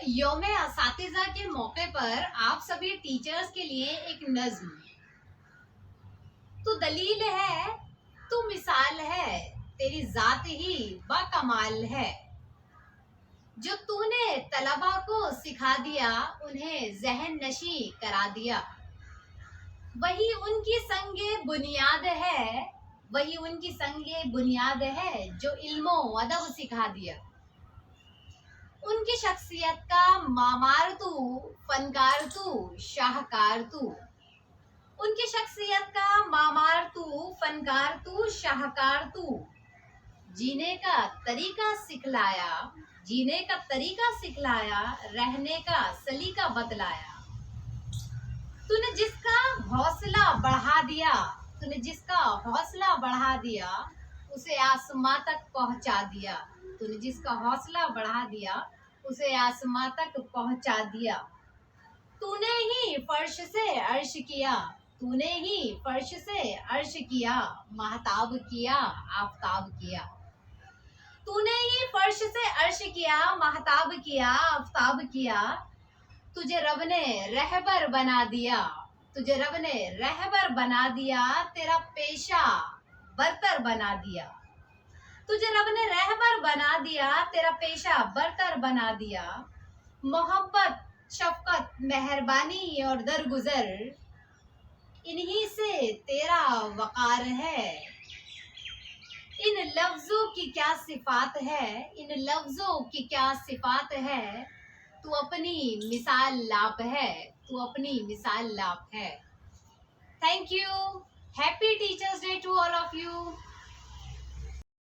यौम असातिज़ा के मौके पर आप सभी टीचर्स के लिए एक नज्म। तू दलील है, तू मिसाल है, तेरी जात ही बाकमाल है। जो तूने तलबा को सिखा दिया, उन्हें जहन नशी करा दिया, वही उनकी संगे बुनियाद है, वही उनकी संगे बुनियाद है जो इल्मो अदब सिखा दिया। उनकी शख्सियत का मामार तू, फनकार तू, शाहकार तू। उनकी शख्सियत का मामार तू, फनकार तू, शाहकार तू। जीने का तरीका सिखलाया, जीने का तरीका सिखलाया, रहने का सलीका बतलाया। तूने जिसका हौसला बढ़ा दिया, तूने जिसका हौसला बढ़ा दिया, उसे आसमां तक पहुंचा दिया। तूने जिसका हौसला बढ़ा दिया, उसे आसमां तक पहुंचा दिया। तूने ही फर्श से अर्श किया, तूने ही फर्श से अर्श किया, महताब किया, आफताब किया। तूने ही फर्श से अर्श किया, महताब किया, आफताब किया। तुझे रब ने रहबर बना दिया, तुझे रब ने रहबर बना दिया, तेरा पेशा बरतर बना दिया। तुझे रब ने रहबर बना दिया, तेरा पेशा बरतर बना दिया। मोहब्बत, शफकत, मेहरबानी और दरगुजर, इन्हीं से तेरा वकार है। इन लफ्जों की क्या सिफात है, इन लफ्जों की क्या सिफात है। तू अपनी मिसाल लाप है, तू अपनी मिसाल लाप है। Thank you. Happy teachers day to all of you.